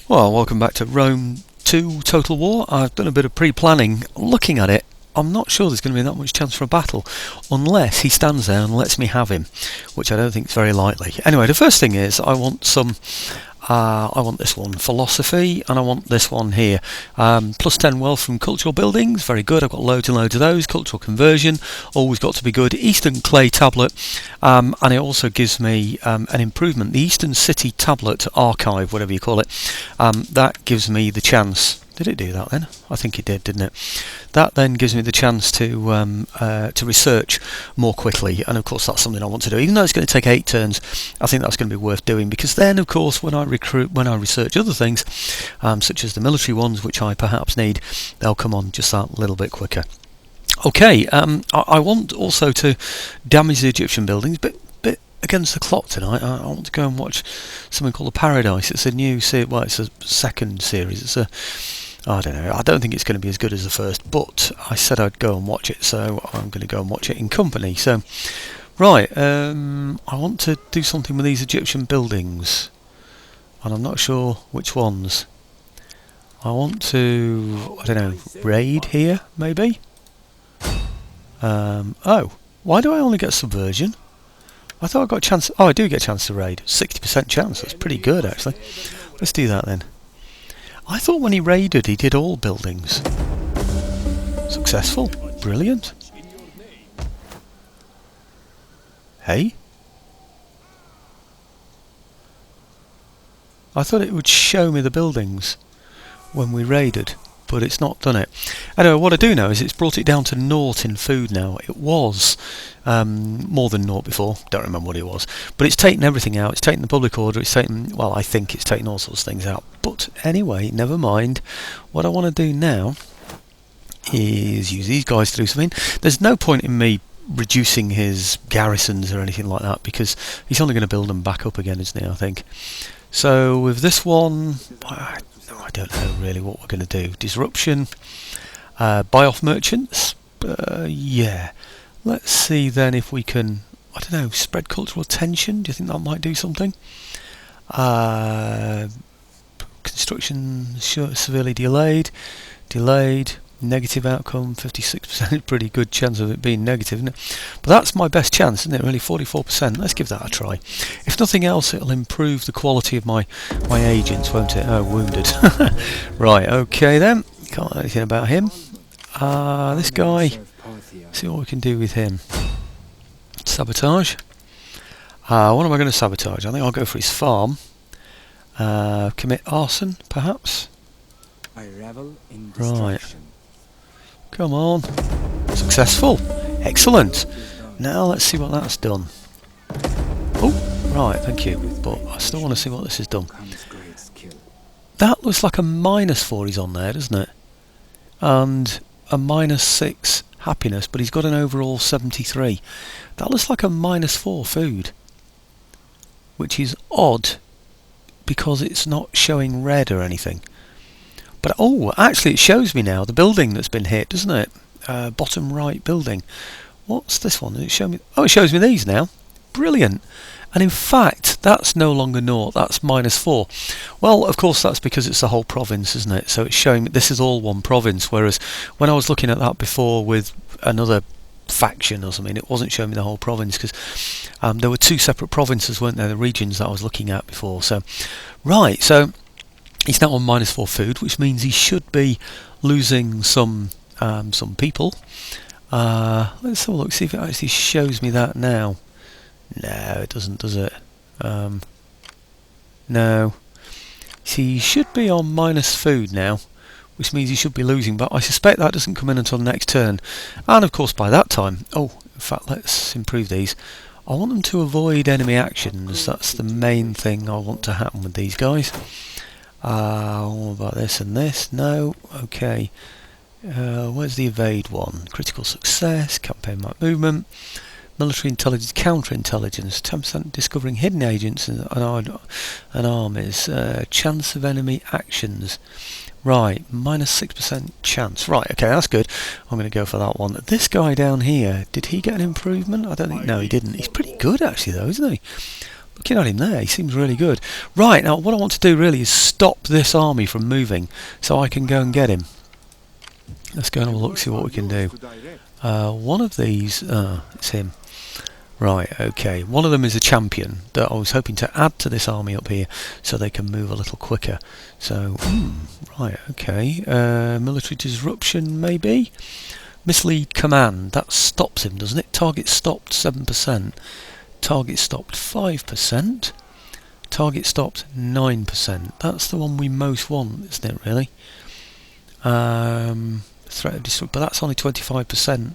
Well, welcome back to Rome 2 Total War. I've done a bit of pre-planning. Looking at it, I'm not sure there's going to be that much chance for a battle, unless he stands there and lets me have him, which I don't think is very likely. Anyway, the first thing is I want this one, philosophy, and I want this one here. Plus 10 wealth from cultural buildings, very good. I've got loads and loads of those. Cultural conversion, always got to be good. Eastern clay tablet, and it also gives me an improvement. The Eastern City tablet archive, whatever you call it, that gives me the chance. Did it do that then? I think it did, didn't it? That then gives me the chance to research more quickly, and of course that's something I want to do. Even though it's going to take 8 turns, I think that's going to be worth doing, because then, of course, when I research other things, such as the military ones, which I perhaps need, they'll come on just that little bit quicker. Okay, I want also to damage the Egyptian buildings, but against the clock tonight. I want to go and watch something called The Paradise. It's a new series. Well, it's a second series. I don't know. I don't think it's going to be as good as the first, but I said I'd go and watch it, so I'm going to go and watch it in company. So, right, I want to do something with these Egyptian buildings, and I'm not sure which ones. I want to, I don't know, raid here, maybe? Oh, why do I only get subversion? I thought I got a chance. Oh, I do get a chance to raid. 60% chance. That's pretty good, actually. Let's do that then. I thought when he raided, he did all buildings. Successful. Brilliant. Hey? I thought it would show me the buildings when we raided, but it's not done it. Anyway, what I do know is it's brought it down to 0 in food now. It was more than 0 before. Don't remember what it was. But it's taken everything out. It's taken the public order. It's taken, well, I think it's taken all sorts of things out. But anyway, never mind. What I want to do now is use these guys to do something. There's no point in me reducing his garrisons or anything like that, because he's only going to build them back up again, isn't he, I think. So with this one, I don't know really what we're going to do. Disruption, buy off merchants, yeah. Let's see then if we can, I don't know, spread cultural tension. Do you think that might do something? Construction severely delayed, negative outcome, 56%, pretty good chance of it being negative, isn't it? But that's my best chance, isn't it, really, 44%. Let's give that a try. If nothing else, it'll improve the quality of my agents, won't it? Oh, wounded. Right, okay then. Can't know anything about him. This guy, see what we can do with him. Sabotage. What am I going to sabotage? I think I'll go for his farm. Commit arson, perhaps. I revel in right. Come on. Successful. Excellent. Now let's see what that's done. Oh, right, thank you. But I still want to see what this has done. That looks like a -4 he's on there, doesn't it? And a -6 happiness, but he's got an overall 73. That looks like a -4 food, which is odd because it's not showing red or anything. But oh, actually it shows me now the building that's been hit, doesn't it? Bottom right building. What's this one? Does it show me? Oh, it shows me these now. Brilliant. And in fact, that's no longer 0, that's -4. Well, of course, that's because it's the whole province, isn't it? So it's showing this is all one province, whereas when I was looking at that before with another faction or something, it wasn't showing me the whole province, because there were 2 separate provinces, weren't there, the regions that I was looking at before. So, right, so he's now on -4 food, which means he should be losing some people. Let's have a look, see if it actually shows me that now. No, it doesn't, does it? No. See, he should be on -food now, which means he should be losing, but I suspect that doesn't come in until the next turn. And of course by that time, oh, in fact, let's improve these. I want them to avoid enemy actions. That's the main thing I want to happen with these guys. What about this and this? No. Okay. Where's the evade one? Critical success, campaign map movement, military intelligence, counterintelligence, 10% discovering hidden agents and armies, chance of enemy actions. Right, -6% chance. Right, okay, that's good. I'm going to go for that one. This guy down here, did he get an improvement? I don't think. No, he didn't. He's pretty good actually, though, isn't he? Looking at him there, he seems really good. Right, now what I want to do really is stop this army from moving so I can go and get him. Let's go and have a look, see what we can do. One of these, it's him. Right, okay. One of them is a champion that I was hoping to add to this army up here so they can move a little quicker. So, right, okay. Military disruption, maybe? Mislead command. That stops him, doesn't it? Target stopped 7%. Target stopped 5%. Target stopped 9%. That's the one we most want, isn't it, really? Threat of destruction, but that's only 25%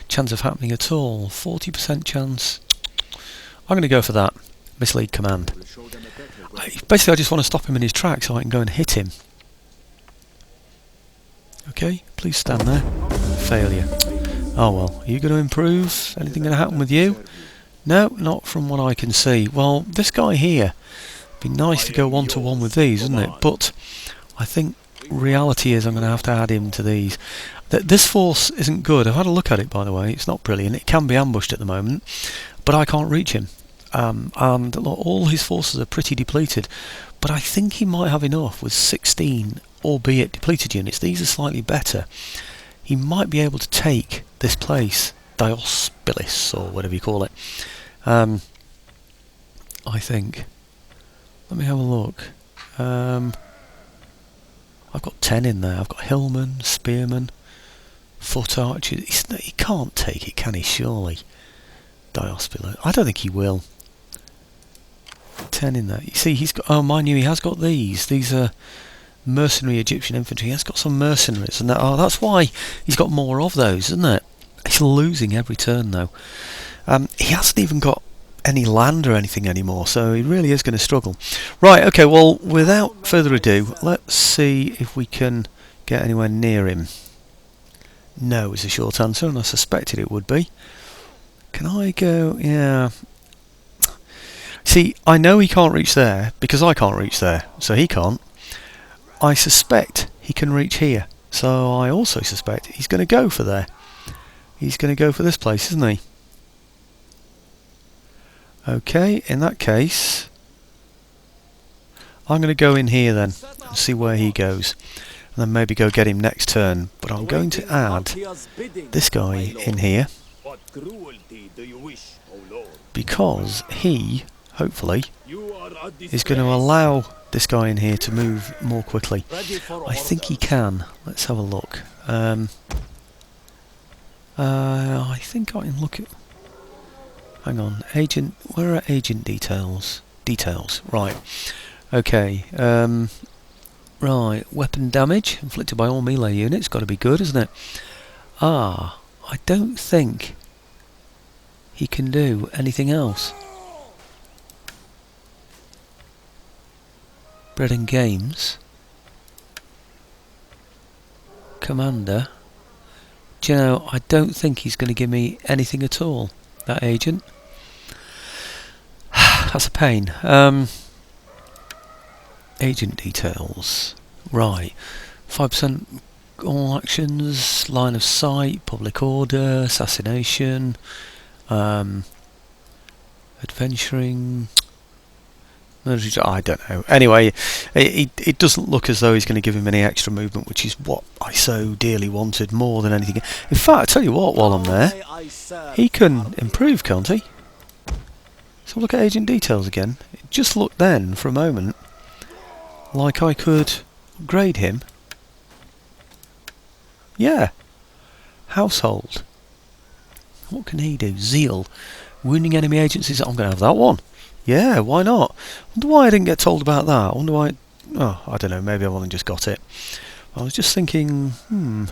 chance of happening at all. 40% chance. I'm going to go for that. Mislead command. Basically, I just want to stop him in his tracks so I can go and hit him. Okay, please stand there. Failure. Oh well, are you going to improve? Anything going to happen with you? No, not from what I can see. Well, this guy here, it'd be nice to go one-to-one with these, isn't it? But I think reality is I'm going to have to add him to these. This force isn't good. I've had a look at it, by the way. It's not brilliant. It can be ambushed at the moment, but I can't reach him. And look, all his forces are pretty depleted, but I think he might have enough with 16, albeit depleted units. These are slightly better. He might be able to take this place, Diospilis, or whatever you call it. I think. Let me have a look. I've got 10 in there. I've got Hillman, Spearman, Foot Archers. He can't take it, can he? Surely. Diospilo. I don't think he will. 10 in there. You see, he's got. Oh, mind you, he has got these. These are mercenary Egyptian infantry. He has got some mercenaries, and that's why he's got more of those, isn't it? He's losing every turn though. He hasn't even got any land or anything anymore, so he really is going to struggle. Right, okay, well, without further ado, let's see if we can get anywhere near him. No is a short answer, and I suspected it would be. Can I go? Yeah. See, I know he can't reach there, because I can't reach there, so he can't. I suspect he can reach here, so I also suspect he's going to go for there. He's going to go for this place, isn't he? Okay, in that case, I'm going to go in here then and see where he goes, and then maybe go get him next turn. But I'm going to add this guy in here because he, hopefully, is going to allow this guy in here to move more quickly. I think he can. Let's have a look. I think I can look at... Hang on, agent. Where are agent details? Details, right. Okay. Right, weapon damage inflicted by all melee units. Got to be good, isn't it? I don't think he can do anything else. Bread and games. Commander. Do you know? I don't think he's going to give me anything at all. That agent. That's a pain. Agent details. Right. 5% all actions, line of sight, public order, assassination, adventuring. I don't know. Anyway, it doesn't look as though he's going to give him any extra movement, which is what I so dearly wanted more than anything. In fact, I tell you what, while I'm there, he can improve, can't he? So look at agent details again. It just looked then, for a moment, like I could upgrade him. Yeah. Household. What can he do? Zeal. Wounding enemy agencies. I'm going to have that one. Yeah, why not? I wonder why I didn't get told about that. I wonder why... Oh, I don't know, maybe I've only just got it. I was just thinking, Well,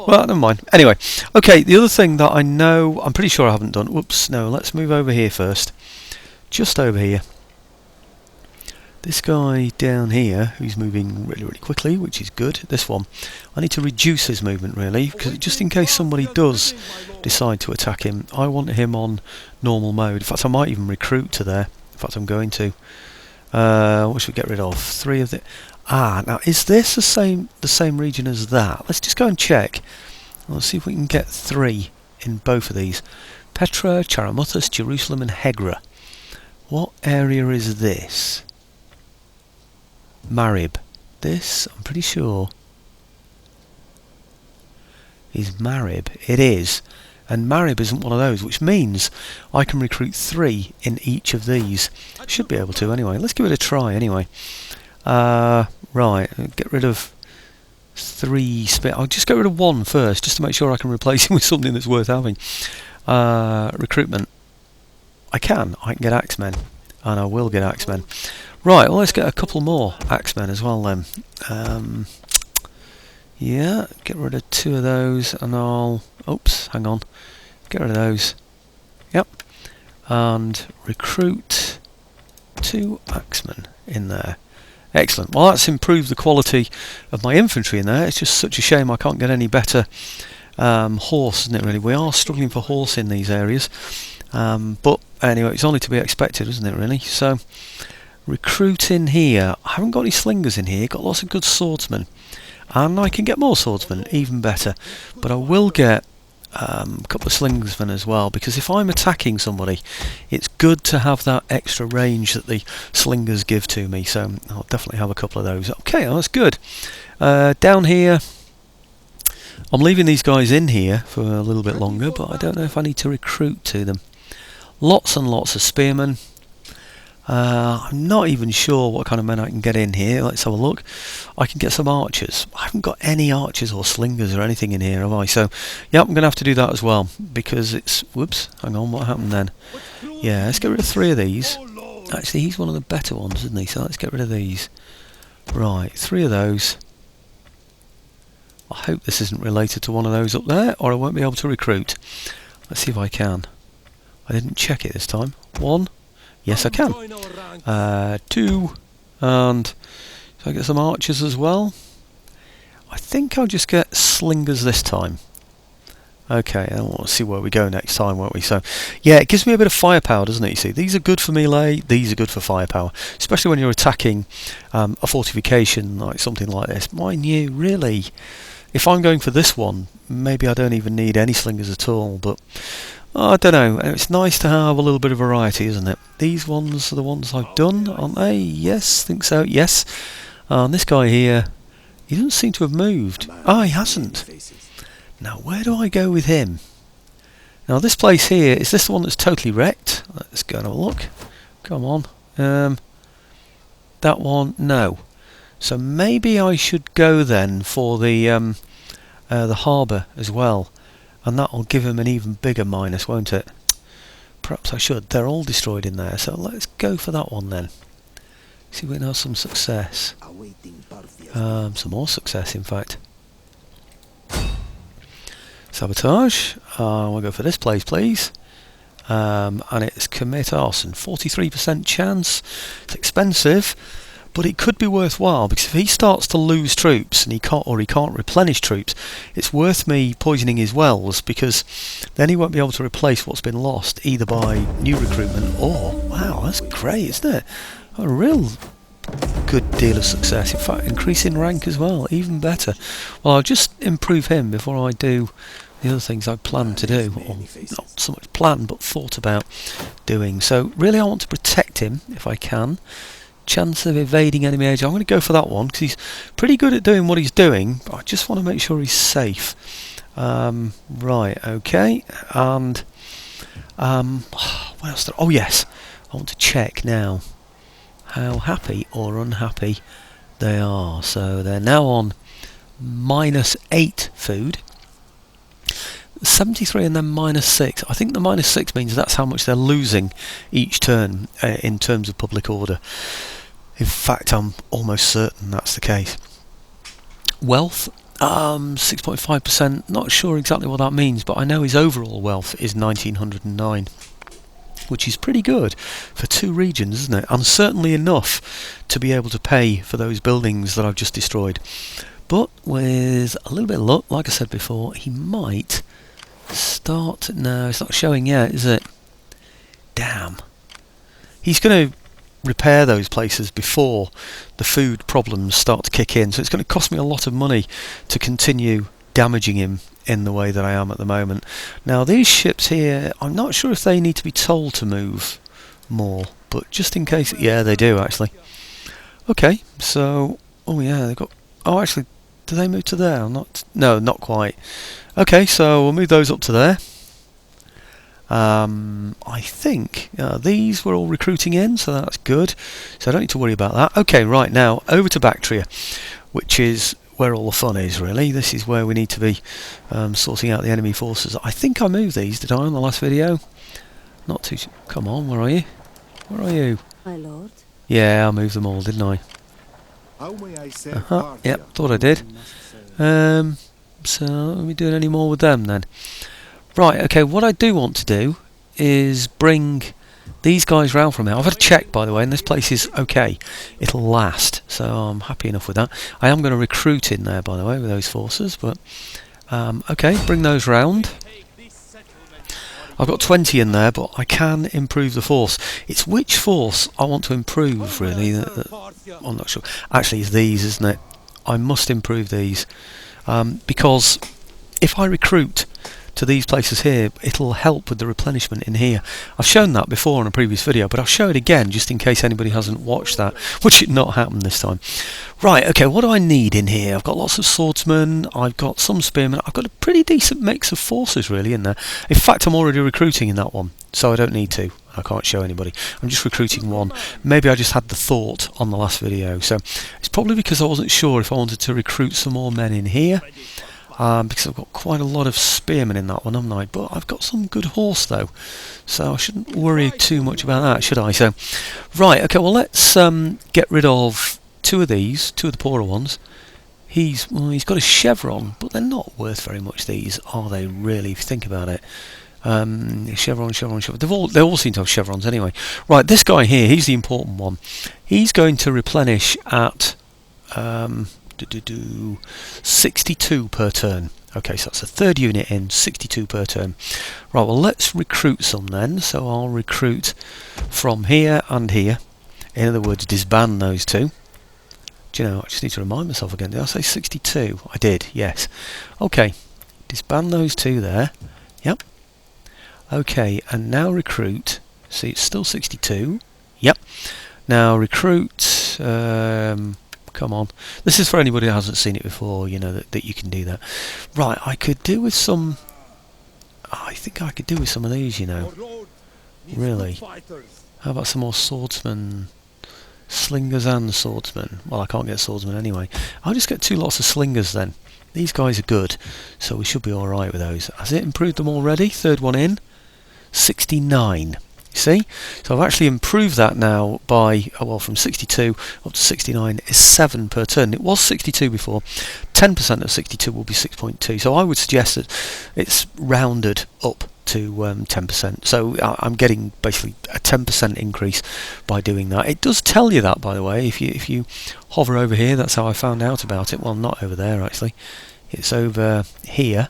never mind. Anyway, okay, the other thing that I know... I'm pretty sure I haven't done... Whoops, no, let's move over here first. Just over here. This guy down here, who's moving really, really quickly, which is good, this one, I need to reduce his movement, really, because just in case somebody does decide to attack him, I want him on normal mode. In fact, I might even recruit to there. In fact, I'm going to. What should we get rid of? 3 of the... now, is this the same region as that? Let's just go and check. Let's see if we can get 3 in both of these. Petra, Charamuthus, Jerusalem and Hegra. What area is this? Marib. This, I'm pretty sure, is Marib. It is. And Marib isn't one of those, which means I can recruit 3 in each of these. Should be able to anyway. Let's give it a try anyway. Right, get rid of 3 spit. I'll just get rid of 1 first, just to make sure I can replace him with something that's worth having. Recruitment. I can get Axemen, and I will get Axemen. Right, well, let's get a couple more Axemen as well then. Yeah, get rid of 2 of those, and I'll... Oops, hang on. Get rid of those. Yep. And recruit 2 Axemen in there. Excellent. Well, that's improved the quality of my infantry in there. It's just such a shame I can't get any better horse, isn't it, really? We are struggling for horse in these areas. But anyway, it's only to be expected, isn't it, really? So, recruit in here. I haven't got any slingers in here. Got lots of good swordsmen. And I can get more swordsmen, even better. But I will get a couple of slingsmen as well, because if I'm attacking somebody, it's good to have that extra range that the slingers give to me. So I'll definitely have a couple of those. Okay, well, that's good. Down here, I'm leaving these guys in here for a little bit longer, but I don't know if I need to recruit to them. Lots and lots of spearmen. I'm not even sure what kind of men I can get in here. Let's have a look. I can get some archers. I haven't got any archers or slingers or anything in here, have I? So, yeah, I'm going to have to do that as well, because it's... Whoops, hang on, what happened then? Yeah, let's get rid of 3 of these. Actually, he's one of the better ones, isn't he? So let's get rid of these. Right, 3 of those. I hope this isn't related to one of those up there, or I won't be able to recruit. Let's see if I can. I didn't check it this time. 1. Yes, I can. 2, and so I get some archers as well. I think I'll just get slingers this time. Okay, and we'll see where we go next time, won't we? So, yeah, it gives me a bit of firepower, doesn't it? You see, these are good for melee, these are good for firepower, especially when you're attacking a fortification like something like this. Mind you, really, if I'm going for this one, maybe I don't even need any slingers at all, but... I don't know, it's nice to have a little bit of variety, isn't it? These ones are the ones I've done, aren't they? Yes, think so, yes. And this guy here, he doesn't seem to have moved. He hasn't. Now, where do I go with him? Now, this place here, is this the one that's totally wrecked? Let's go and have a look. Come on. That one, no. So maybe I should go then for the harbour as well. And that'll give him an even bigger minus, won't it? Perhaps I should. They're all destroyed in there, so let's go for that one then. See if we can have some success. Some more success, in fact. Sabotage. We'll go for this place, please. And it's commit arson. 43% chance. It's expensive, but it could be worthwhile, because if he starts to lose troops and he can't replenish troops, it's worth me poisoning his wells, because then he won't be able to replace what's been lost either by new recruitment or... Wow, that's great, isn't it? A real good deal of success. In fact, increasing rank as well, even better. Well, I'll just improve him before I do the other things I plan to do, or not so much plan but thought about doing. So really I want to protect him if I can. Chance of evading enemy age, I'm going to go for that one, because he's pretty good at doing what he's doing, but I just want to make sure he's safe. Right, okay, and what else? Oh yes, I want to check now how happy or unhappy they are. So they're now on -8 food, 73 and then -6. I think the -6 means that's how much they're losing each turn in terms of public order. In fact, I'm almost certain that's the case. Wealth, 6.5%. Not sure exactly what that means, but I know his overall wealth is 1909, which is pretty good for 2 regions, isn't it? And certainly enough to be able to pay for those buildings that I've just destroyed. But with a little bit of luck, like I said before, he might start... No, it's not showing yet, is it? Damn. He's going to repair those places before the food problems start to kick in, so it's going to cost me a lot of money to continue damaging him in the way that I am at the moment. Now these ships here, I'm not sure if they need to be told to move more. but just in case, yeah, they do actually. Okay, so oh yeah, they've got. Oh, actually, do they move to there? Not. No, not quite. Okay, so we'll move those up to there. I think these were all recruiting in, so that's good. So I don't need to worry about that. Okay, right now over to Bactria, which is where all the fun is really. This is where we need to be sorting out the enemy forces. I think I moved these, did I, on the last video? Not too... Come on, where are you? Where are you? My lord. Yeah, I moved them all, didn't I? How may I serve Parthia? Yep, thought I did. So, are we doing any more with them then? Right, okay, what I do want to do is bring these guys round from here. I've had a check, by the way, and this place is okay. It'll last, so I'm happy enough with that. I am going to recruit in there, by the way, with those forces, but... okay, bring those round. I've got 20 in there, but I can improve the force. It's which force I want to improve, really. I'm not sure. Actually, it's these, isn't it? I must improve these. Because if I recruit to these places here, it'll help with the replenishment in here. I've shown that before in a previous video, but I'll show it again just in case anybody hasn't watched that, which did not happen this time. Right, okay, what do I need in here? I've got lots of swordsmen, I've got some spearmen, I've got a pretty decent mix of forces really in there. In fact, I'm already recruiting in that one, so I don't need to. I can't show anybody. I'm just recruiting one. Maybe I just had the thought on the last video, so it's probably because I wasn't sure if I wanted to recruit some more men in here. Because I've got quite a lot of spearmen in that one, haven't I? But I've got some good horse though, so I shouldn't worry too much about that, should I? So, right, okay, well let's get rid of two of these, two of the poorer ones. He's got a chevron, but they're not worth very much, these, are they really, if you think about it? Chevron. They all seem to have chevrons anyway. Right, this guy here, he's the important one. He's going to replenish at 62 per turn. Okay, so that's a third unit in, 62 per turn. Right, well let's recruit some then. So I'll recruit from here and here. In other words, disband those two. Do you know, I just need to remind myself again. Did I say 62? I did, yes. Okay, disband those two there. Yep. Okay, and now recruit. See, it's still 62. Yep. Now recruit... come on. This is for anybody who hasn't seen it before, you know, that you can do that. Right, I could do with some... I think I could do with some of these, you know. Really. How about some more swordsmen? Slingers and swordsmen. Well, I can't get swordsmen anyway. I'll just get 2 lots of slingers then. These guys are good, so we should be alright with those. Has it improved them already? Third one in. 69. See? So I've actually improved that now by, well, from 62 up to 69 is 7 per turn. It was 62 before. 10% of 62 will be 6.2. So I would suggest that it's rounded up to 10%. So I'm getting basically a 10% increase by doing that. It does tell you that, by the way, if you hover over here. That's how I found out about it. Well, not over there actually. It's over here.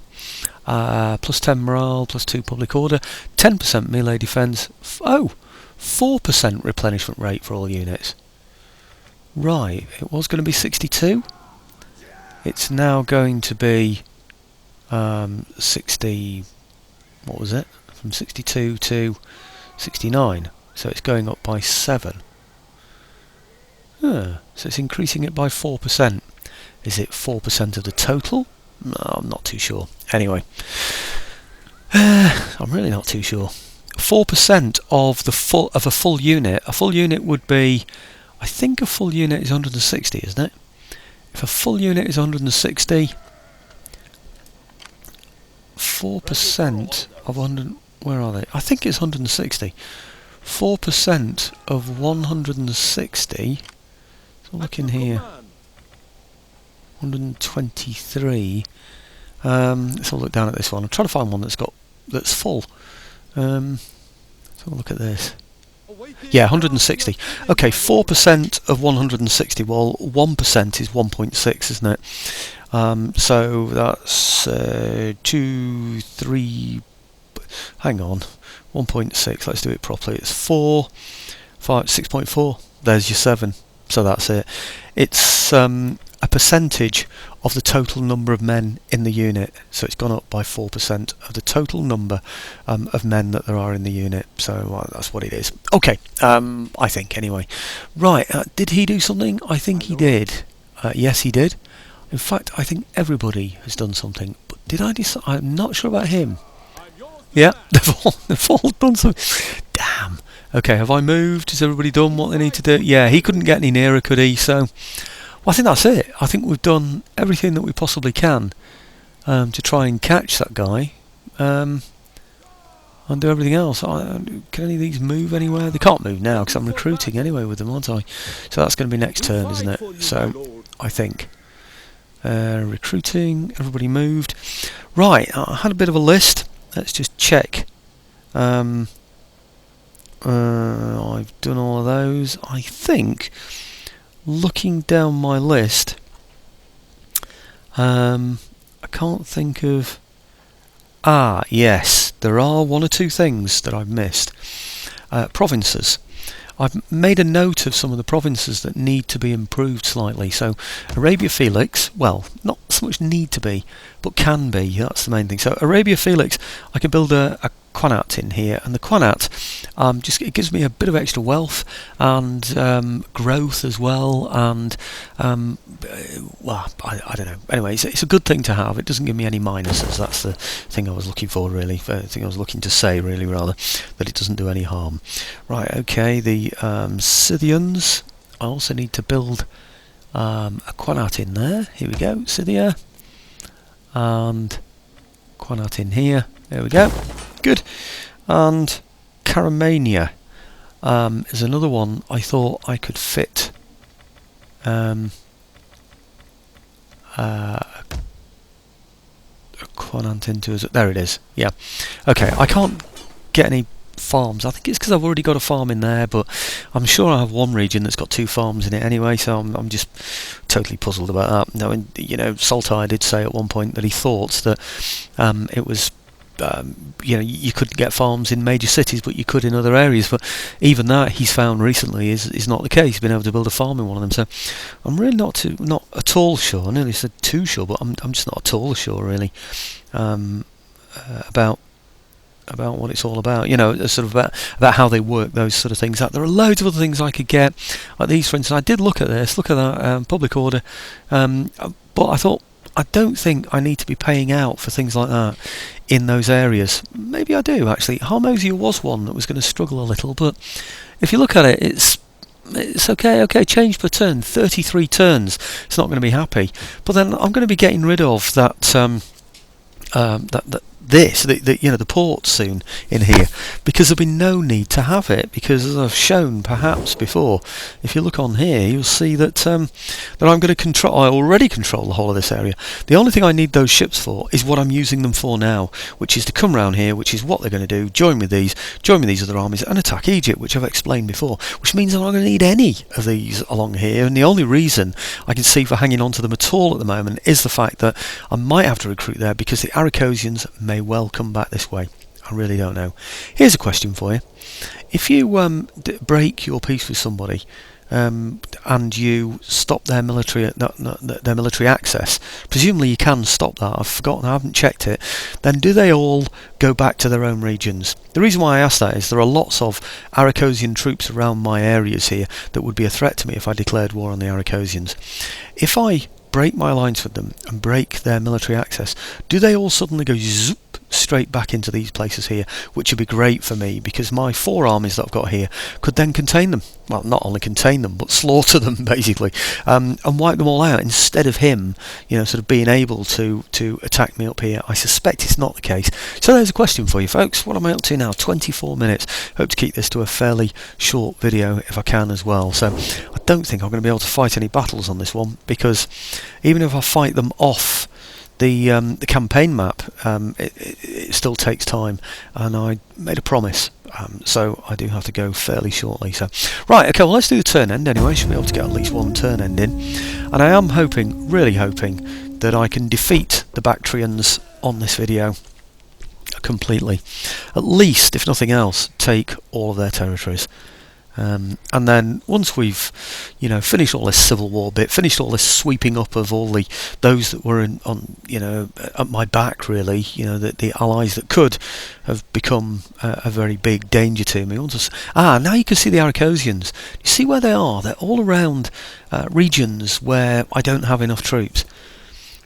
Plus 10 morale, plus 2 public order, 10% melee defense. 4% replenishment rate for all units. Right, it was going to be 62. It's now going to be 60. What was it? From 62 to 69. So it's going up by 7. So it's increasing it by 4%. Is it 4% of the total? No, I'm not too sure. Anyway, I'm really not too sure. 4% of a full unit. A full unit would be, I think a full unit is 160, isn't it? If a full unit is 160, 4% of 100. Where are they? I think it's 160. 4% of 160. So look in here. 123. Let's have a look down at this one. I'm trying to find one that's full. Let's have a look at this. Yeah, 160. Okay, 4% of 160. Well, 1% is 1.6, isn't it? So that's 2, 3. Hang on, 1.6. Let's do it properly. It's 4, 5, 6.4. There's your 7. So that's it. It's a percentage of the total number of men in the unit. So it's gone up by 4% of the total number of men that there are in the unit. So that's what it is. Okay, I think anyway. Right, did he do something? I think he did. Yes, he did. In fact, I think everybody has done something. But did I decide? I'm not sure about him. Yeah, they've all done something. Damn. Okay, have I moved? Has everybody done what they need to do? Yeah, he couldn't get any nearer, could he? So, well, I think that's it. I think we've done everything that we possibly can to try and catch that guy and do everything else. Can any of these move anywhere? They can't move now because I'm recruiting anyway with them, aren't I? So that's going to be next turn, isn't it? So, I think. Recruiting, everybody moved. Right, I had a bit of a list. Let's just check. I've done all of those. I think, looking down my list, I can't think of... yes, there are one or two things that I've missed. Provinces. I've made a note of some of the provinces that need to be improved slightly. So Arabia Felix, well, not so much need to be, but can be. That's the main thing. So Arabia Felix, I can build a Qanat in here, and the Qanat just it gives me a bit of extra wealth and growth as well, and well, I don't know. Anyway, it's a good thing to have. It doesn't give me any minuses. That's the thing I was looking for, really. The thing I was looking to say, really, rather, that it doesn't do any harm. Right, okay, the Scythians. I also need to build a Qanat in there. Here we go, Scythia. And Qanat in here. There we go. Good. And Caramania is another one I thought I could fit a Qanat into. There it is. Yeah. Okay, I can't get any farms. I think it's because I've already got a farm in there, but I'm sure I have one region that's got two farms in it anyway, so I'm just totally puzzled about that. Now, you know, Saltai did say at one point that he thought that it was you know, you couldn't get farms in major cities, but you could in other areas. But even that, he's found recently, is not the case. He's been able to build a farm in one of them. So I'm really not at all sure. I nearly said too sure, but I'm just not at all sure really about what it's all about. You know, sort of about how they work those sort of things out. There are loads of other things I could get, like these, for instance. I did look at this, look at that public order, but I thought, I don't think I need to be paying out for things like that in those areas. Maybe I do, actually. Harmosia was one that was going to struggle a little, but if you look at it, it's okay. Okay, change per turn, 33 turns. It's not going to be happy. But then I'm going to be getting rid of that the port soon in here, because there'll be no need to have it, because as I've shown perhaps before, if you look on here, you'll see that I'm going to control. I already control the whole of this area. The only thing I need those ships for is what I'm using them for now, which is to come round here, which is what they're going to do, join with these other armies and attack Egypt, which I've explained before, which means I'm not going to need any of these along here. And the only reason I can see for hanging on to them at all at the moment is the fact that I might have to recruit there, because the Aracosians may well come back this way. I really don't know. Here's a question for you. If you break your peace with somebody and you stop their military access, presumably you can stop that. I've forgotten, I haven't checked it. Then do they all go back to their own regions? The reason why I ask that is there are lots of Aracosian troops around my areas here that would be a threat to me if I declared war on the Aracosians. If I break my alliance with them and break their military access, do they all suddenly go zoop straight back into these places here, which would be great for me, because my 4 armies that I've got here could then contain them. Well, not only contain them, but slaughter them basically, and wipe them all out, instead of him, you know, sort of being able to attack me up here. I suspect it's not the case. So there's a question for you folks. What am I up to now? 24 minutes. Hope to keep this to a fairly short video if I can as well. So I don't think I'm going to be able to fight any battles on this one, because even if I fight them off the campaign map, it still takes time, and I made a promise, so I do have to go fairly shortly. So right, okay, well, let's do the turn end anyway. Should be able to get at least one turn end in, and I am hoping, really hoping, that I can defeat the Bactrians on this video completely, at least, if nothing else, take all of their territories. And then once we've, finished all this civil war bit, finished all this sweeping up of all those that were at my back, really, the allies that could have become a very big danger to me. Now you can see the Aracosians. You see where they are? They're all around regions where I don't have enough troops.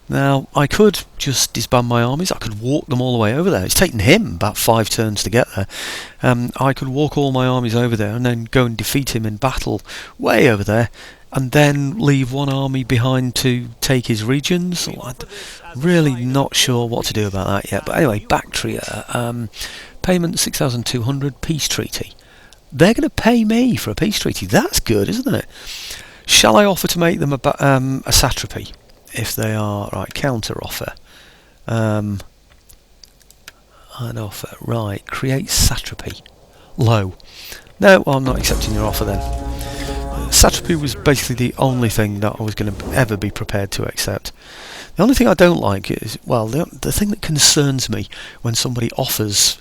Now, I could just disband my armies, I could walk them all the way over there. It's taken him about 5 turns to get there. I could walk all my armies over there and then go and defeat him in battle way over there, and then leave one army behind to take his regions. I'm really not sure what to do about that yet. But anyway, Bactria, payment 6,200, peace treaty. They're going to pay me for a peace treaty. That's good, isn't it? Shall I offer to make them a satrapy? If they are right, counter offer. An offer, right? Create satrapy. Low. No, I'm not accepting your offer then. Satrapy was basically the only thing that I was going to ever be prepared to accept. The only thing I don't like is, well, the thing that concerns me when somebody offers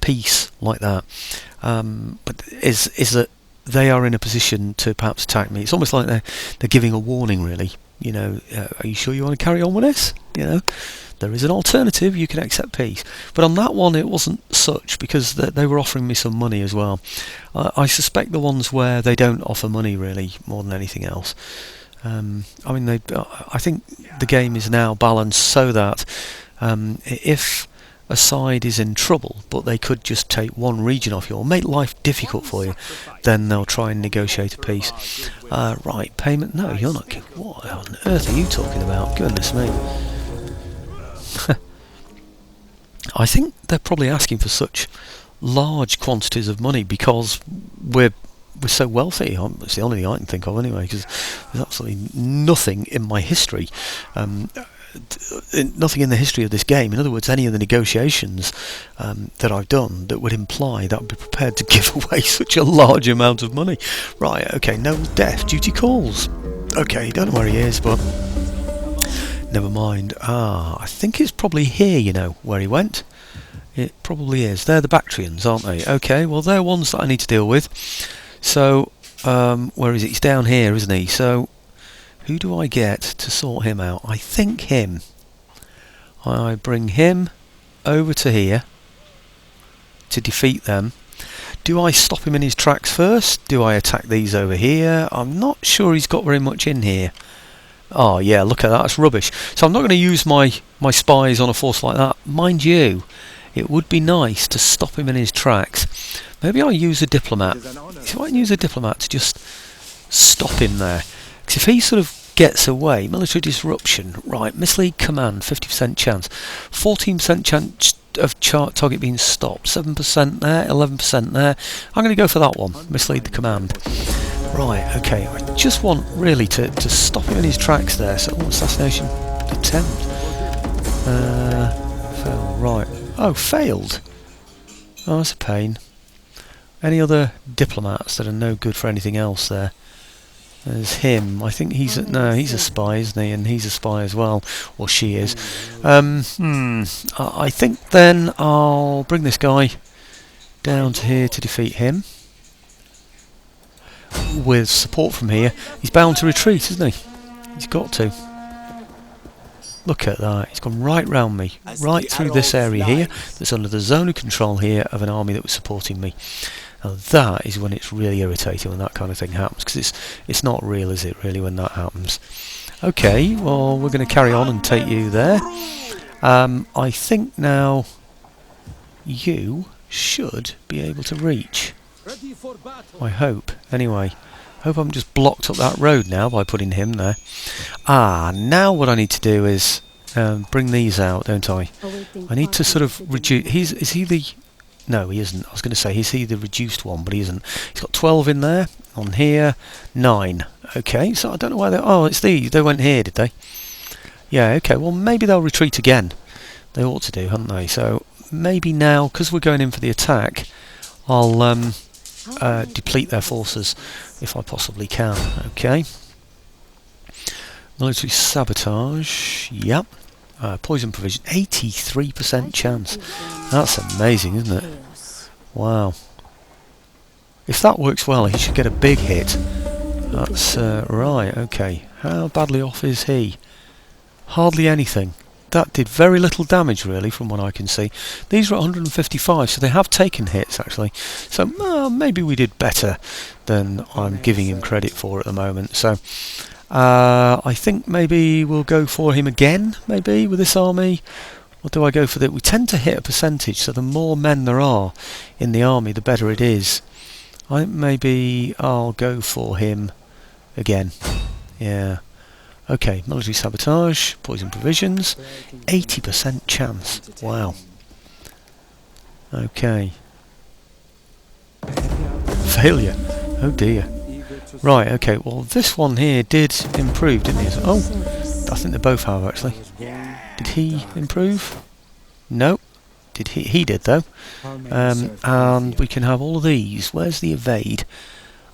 peace like that, but is that they are in a position to perhaps attack me. It's almost like they're giving a warning, really. Are you sure you want to carry on with this? There is an alternative, you can accept peace. But on that one it wasn't such, because they were offering me some money as well. I suspect the ones where they don't offer money really more than anything else. I think the game is now balanced so that if a side is in trouble but they could just take one region off you or make life difficult for you, then they'll try and negotiate a peace. Right, payment? No, you're not. What on earth are you talking about? Goodness me. I think they're probably asking for such large quantities of money because we're so wealthy. It's the only thing I can think of anyway, because there's absolutely nothing in my history, nothing in the history of this game, in other words any of the negotiations that I've done, that would imply that I'd be prepared to give away such a large amount of money. Right, okay, no death, duty calls. Okay, don't know where he is, but never mind. I think it's probably here, where he went. It probably is. They're the Bactrians, aren't they? Okay, well they're ones that I need to deal with. So, where is it? He's down here, isn't he? So, who do I get to sort him out? I think him. I bring him over to here to defeat them. Do I stop him in his tracks first? Do I attack these over here? I'm not sure he's got very much in here. Oh yeah, look at that, that's rubbish. So I'm not going to use my spies on a force like that. Mind you, it would be nice to stop him in his tracks. Maybe I'll use a diplomat. See if I can use a diplomat to just stop him there. Because if he sort of gets away, military disruption, right, mislead command, 50% chance, 14% chance of target being stopped, 7% there, 11% there. I'm going to go for that one, mislead the command. Right, okay, I just want really to stop him in his tracks there. So, assassination attempt. Failed, right. Oh, failed. Oh, that's a pain. Any other diplomats that are no good for anything else there? There's him. I think he's a spy, isn't he? And he's a spy as well, or she is. I think then I'll bring this guy down to here to defeat him. With support from here, he's bound to retreat, isn't he? He's got to. Look at that, he's gone right round me, right through this area here, that's under the zone of control here of an army that was supporting me. Now that is when it's really irritating when that kind of thing happens, because it's not real, is it, really, when that happens. Okay, well, we're going to carry on and take you there. I think now you should be able to reach. I hope, anyway. I hope I'm just blocked up that road now by putting him there. Now what I need to do is bring these out, don't I? I need to sort of reduce. Is he the... No, he isn't. I was going to say, is he the reduced one, but he isn't. He's got 12 in there, on here, 9. Okay, so I don't know why they... Oh, it's these. They went here, did they? Yeah, okay, well maybe they'll retreat again. They ought to do, haven't they? So maybe now, because we're going in for the attack, I'll deplete their forces if I possibly can. Okay. Military sabotage. Yep. Poison provision. 83% chance. That's amazing, isn't it? Wow. if that works well, he should get a big hit. That's right, okay. How badly off is he? Hardly anything. That did very little damage, really, from what I can see. These are at 155, so they have taken hits, actually. So maybe we did better than I'm giving him credit for at the moment. So I think maybe we'll go for him again, maybe, with this army. Or do I go for that? We tend to hit a percentage, so the more men there are in the army, the better it is. I think maybe I'll go for him again. Yeah. Okay, military sabotage, poison provisions, 80% chance. Wow. Okay. Failure. Oh dear. Right, okay, well this one here did improve, didn't he? Oh, I think they both have actually. Did he improve? No. Did he? He did though. And we can have all of these. Where's the evade?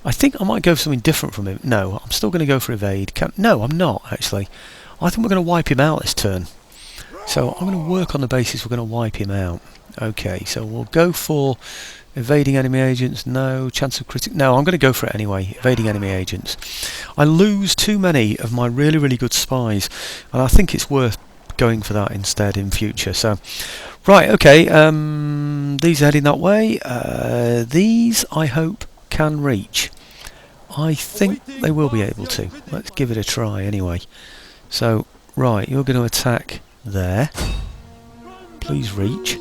I think I might go for something different from him. No, I'm still going to go for evade. No, I'm not actually. I think we're going to wipe him out this turn. So I'm going to work on the basis we're going to wipe him out. Okay, so we'll go for evading enemy agents. No, chance of critic. No, I'm going to go for it anyway. Evading enemy agents. I lose too many of my really, really good spies, and I think it's worth going for that instead in future. So, right, okay. These are heading that way. These, I hope, can reach. I think they will be able to. Let's give it a try anyway. So, right, you're going to attack there. Please reach.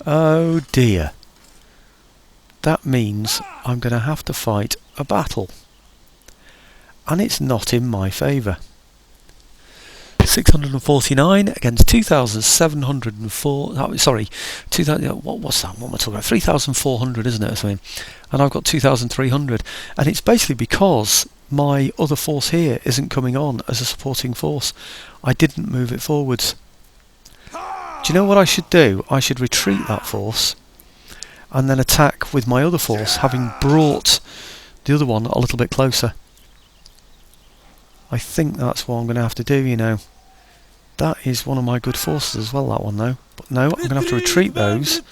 Oh dear. That means I'm going to have to fight a battle. And it's not in my favour. 649 against 2,704. Sorry, 2,000. What's that? What am I talking about? 3,400, isn't it? Or something. And I've got 2,300. And it's basically because my other force here isn't coming on as a supporting force. I didn't move it forwards. Do you know what I should do? I should retreat that force and then attack with my other force, having brought the other one a little bit closer. I think that's what I'm going to have to do, you know. That is one of my good forces as well, that one though. But no, I'm going to have to retreat those.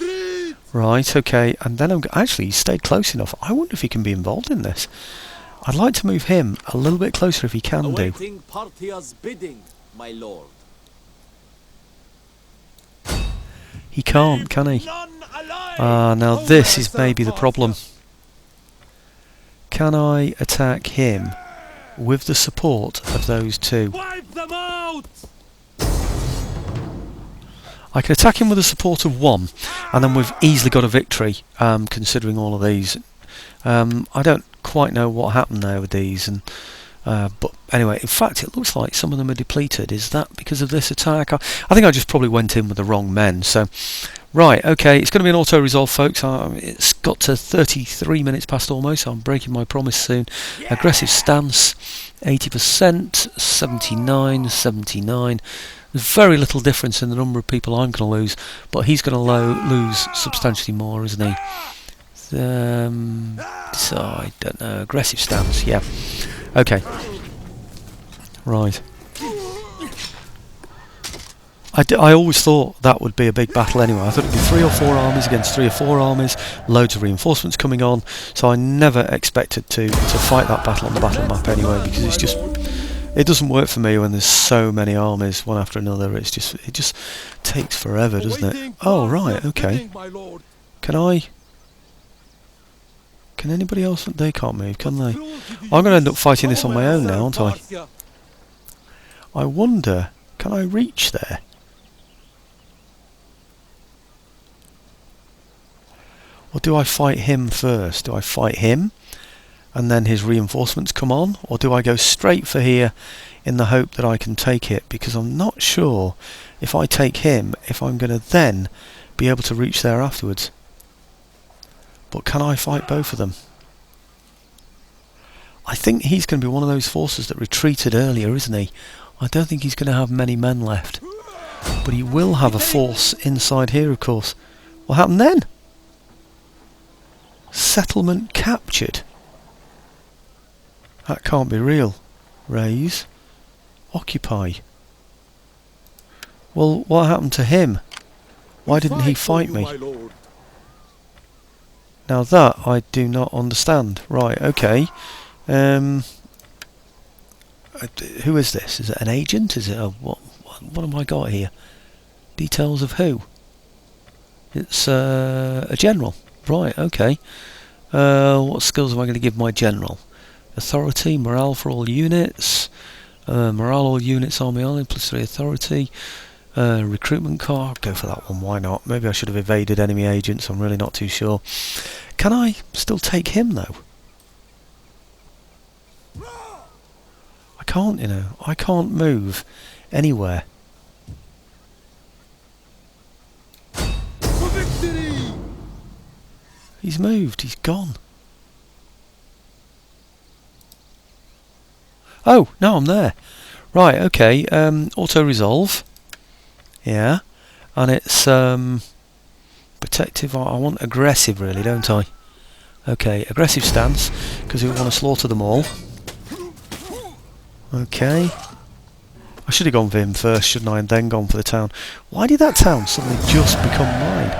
Right, okay, and then actually, he stayed close enough. I wonder if he can be involved in this. I'd like to move him a little bit closer if he can do. Awaiting Parthia's bidding, my lord. He can't, can he? Now this is maybe the problem. Can I attack him with the support of those two? Wipe them out! I can attack him with the support of one, and then we've easily got a victory, considering all of these. I don't quite know what happened there with these, and but anyway, in fact it looks like some of them are depleted. Is that because of this attack? I think I just probably went in with the wrong men. So right, okay, it's going to be an auto resolve, folks. It's got to 33 minutes past almost, so I'm breaking my promise soon. Aggressive stance, 80%, 79, 79. There's very little difference in the number of people I'm going to lose, but he's going to lose substantially more, isn't he? So I don't know. Aggressive stance, yeah. Okay. Right. I always thought that would be a big battle anyway. I thought it would be 3 or 4 armies against 3 or 4 armies, loads of reinforcements coming on, so I never expected to fight that battle on the battle map anyway, because it's just, it doesn't work for me when there's so many armies one after another. It just takes forever, doesn't it? Oh right, okay. Can anybody else? They can't move, can they? I'm going to end up fighting this on my own now, aren't I? I wonder, can I reach there? Or do I fight him first? Do I fight him and then his reinforcements come on? Or do I go straight for here in the hope that I can take it? Because I'm not sure if I take him, if I'm going to then be able to reach there afterwards. But can I fight both of them? I think he's going to be one of those forces that retreated earlier, isn't he? I don't think he's going to have many men left. But he will have a force inside here, of course. What happened then? Settlement captured. That can't be real. Raise. Occupy. Well, what happened to him? Why didn't he fight me? My lord. Now that I do not understand. Right, okay. Who is this? Is it an agent? Is it a what have I got here? Details of who? It's a general. Right, okay. What skills am I going to give my general? Authority, morale for all units. Morale all units, army only, +3 authority. Recruitment car, go for that one, why not? Maybe I should have evaded enemy agents, I'm really not too sure. Can I still take him though? I can't, you know, I can't move anywhere. For victory! He's moved, he's gone. Oh, no, I'm there. Right, okay, auto-resolve. Yeah, and it's protective. I want aggressive, really, don't I? Okay, aggressive stance, because we want to slaughter them all. Okay. I should have gone for him first, shouldn't I, and then gone for the town. Why did that town suddenly just become mine?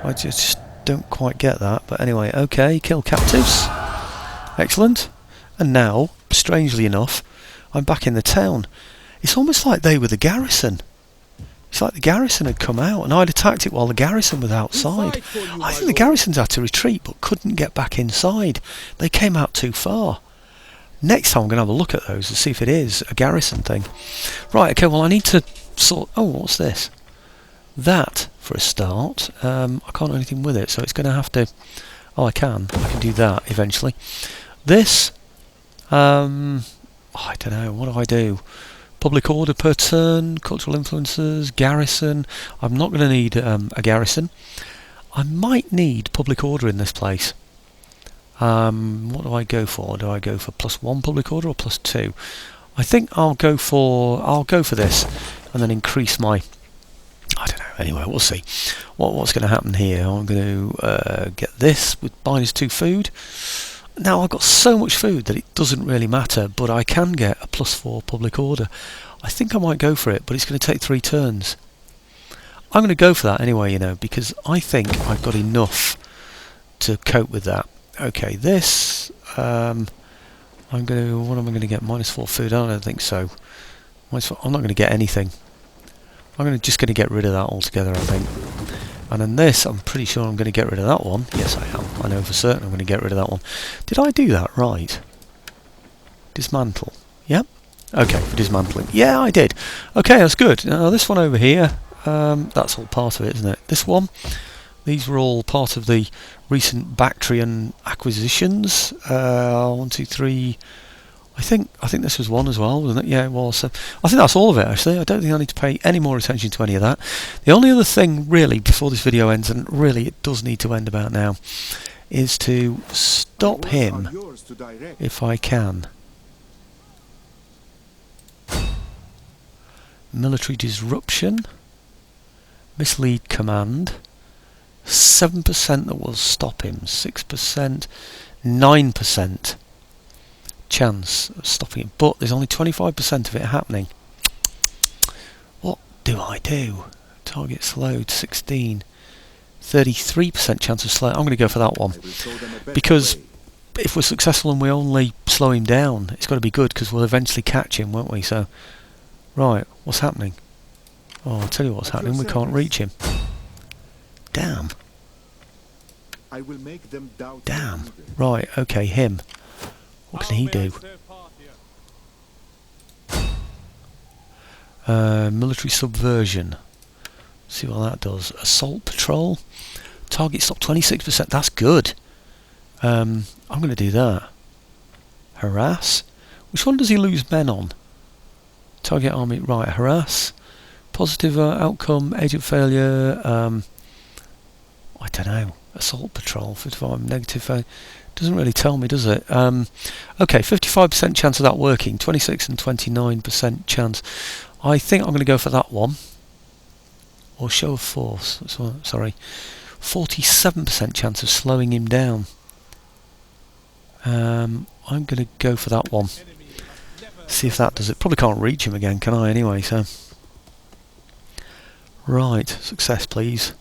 I just don't quite get that, but anyway, okay, kill captives. Excellent. And now, strangely enough, I'm back in the town. It's almost like they were the garrison. It's like the garrison had come out and I'd attacked it while the garrison was outside. I think the garrisons had to retreat but couldn't get back inside. They came out too far. Next time I'm going to have a look at those and see if it is a garrison thing. Right, okay, well I need to sort... Oh, what's this? That, for a start. I can't do anything with it, so it's going to have to... Oh, I can do that eventually. This... I don't know, what do I do? Public order per turn, cultural influences, garrison. I'm not going to need a garrison. I might need public order in this place. What do I go for? Do I go for +1 public order or +2? I think I'll go for this, and then increase my... I don't know. Anyway, we'll see. What's going to happen here? I'm going to get this with -2 food. Now I've got so much food that it doesn't really matter, but I can get a +4 public order. I think I might go for it, but it's going to take 3 turns. I'm going to go for that anyway, you know, because I think I've got enough to cope with that. Okay, this, I'm going to, what am I going to get? -4 food? I don't think so. I'm not going to get anything. I'm just going to get rid of that altogether, I think. And then this, I'm pretty sure I'm going to get rid of that one. Yes, I am. I know for certain I'm going to get rid of that one. Did I do that right? Dismantle. Yep. Okay, for dismantling. Yeah, I did. Okay, that's good. Now this one over here, that's all part of it, isn't it? This one, these were all part of the recent Bactrian acquisitions. 1, 2, 3... I think this was one as well, wasn't it? Yeah, it was. So I think that's all of it, actually. I don't think I need to pay any more attention to any of that. The only other thing, really, before this video ends, and really it does need to end about now, is to stop him, if I can. Military disruption. Mislead command. 7% that will stop him. 6%. 9%. Chance of stopping it, but there's only 25% of it happening. What do I do? Target slowed, 16. 33% chance of slow. I'm going to go for that one, because if we're successful and we only slow him down, it's got to be good, because we'll eventually catch him, won't we? So, right, what's happening? Oh, I'll tell you what's happening. We can't reach him. Damn. I will make them doubt. Damn. Right, okay, him. What can he do? Military subversion. See what that does. Assault patrol. Target stop 26%. That's good. I'm going to do that. Harass. Which one does he lose men on? Target army. Right, harass. Positive outcome. Agent failure. I don't know. Assault patrol. 55 negative failure. Doesn't really tell me, does it? Okay, 55% chance of that working, 26 and 29% chance. I think I'm going to go for that one. Or show of force. Sorry. 47% chance of slowing him down. I'm going to go for that one. See if that does it. Probably can't reach him again, can I, anyway? So, Right, success please.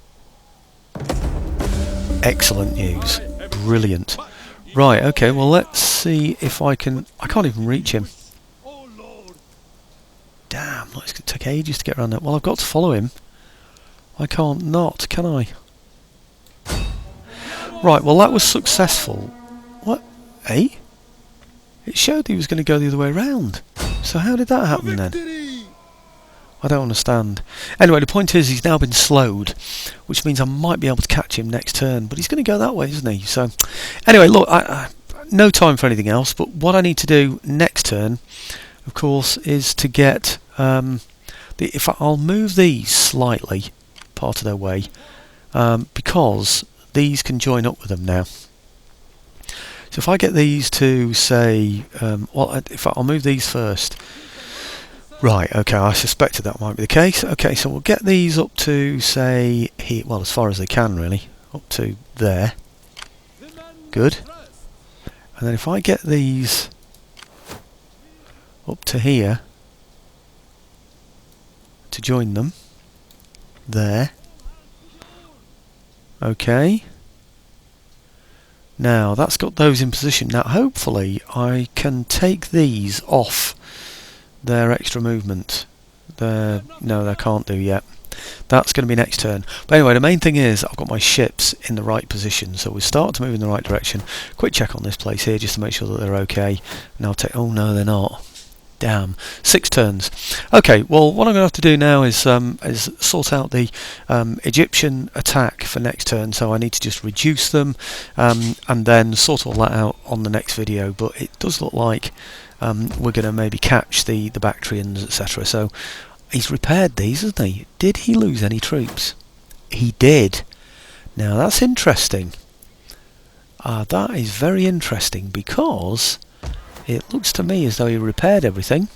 Excellent news. Brilliant. Right, okay, well let's see if I can't even reach him. Damn, it's going to take ages to get around that. Well, I've got to follow him. I can't not, can I? Right, well that was successful. What? Eh? It showed he was going to go the other way around. So how did that happen then? I don't understand. Anyway, the point is he's now been slowed, which means I might be able to catch him next turn. But he's going to go that way, isn't he? So, anyway, look, no time for anything else. But what I need to do next turn, of course, is to get... I'll move these slightly, part of their way, because these can join up with them now. So if I get these to, say... I'll move these first... Right, okay, I suspected that might be the case. Okay, so we'll get these up to, say, here, well, as far as they can, really. Up to there. Good. And then if I get these up to here, to join them, there. Okay. Now, that's got those in position. Now, hopefully, I can take these off their extra movement. No, they can't do yet. That's going to be next turn. But anyway, the main thing is I've got my ships in the right position, so we start to move in the right direction. Quick check on this place here just to make sure that they're okay. And I'll take... Oh no, they're not. Damn. 6 turns. Okay, well what I'm going to have to do now is sort out the Egyptian attack for next turn, so I need to just reduce them and then sort all that out on the next video. But it does look like we're going to maybe catch the Bactrians, etc. So he's repaired these, hasn't he? Did he lose any troops? He did. Now that's interesting. That is very interesting, because it looks to me as though he repaired everything.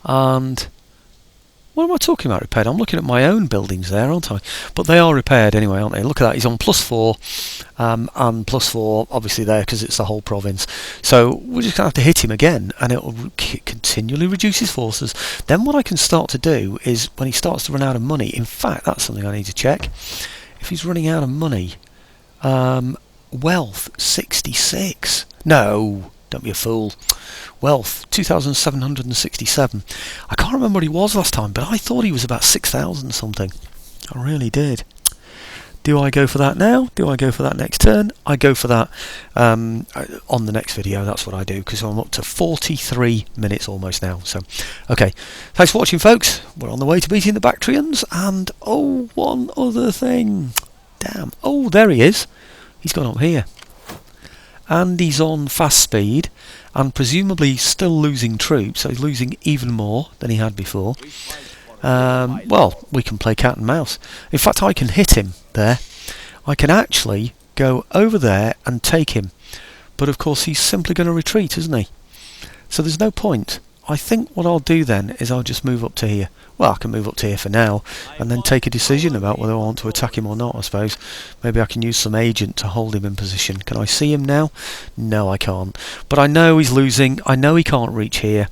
And what am I talking about repaired? I'm looking at my own buildings there, aren't I? But they are repaired anyway, aren't they? Look at that, he's on +4 and +4 obviously there because it's the whole province. So we're just going to have to hit him again, and it will continually reduce his forces. Then what I can start to do is, when he starts to run out of money, in fact that's something I need to check. If he's running out of money, wealth 66. No, don't be a fool. Wealth 2,767. I can't remember what he was last time, but I thought he was about 6,000 something. I really did. Do I go for that now? Do I go for that next turn? I go for that on the next video. That's what I do, because I'm up to 43 minutes almost now. So, okay. Thanks for watching, folks. We're on the way to beating the Bactrians. And, oh, one other thing. Damn. Oh, there he is. He's gone up here. And he's on fast speed, and presumably still losing troops, so he's losing even more than he had before. Well, we can play cat and mouse. In fact, I can hit him there. I can actually go over there and take him. But of course he's simply going to retreat, isn't he? So there's no point. I think what I'll do then is I'll just move up to here. Well, I can move up to here for now, and then take a decision about whether I want to attack him or not, I suppose. Maybe I can use some agent to hold him in position. Can I see him now? No, I can't. But I know he's losing. I know he can't reach here.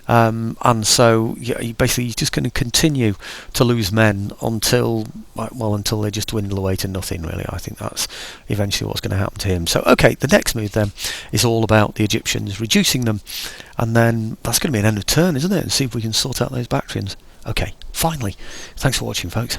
And so yeah, he's just going to continue to lose men until they just dwindle away to nothing, really. I think that's eventually what's going to happen to him. So okay, the next move then is all about the Egyptians, reducing them, and then that's going to be an end of turn, isn't it? And see if we can sort out those Bactrians. Okay, finally. Thanks for watching, folks.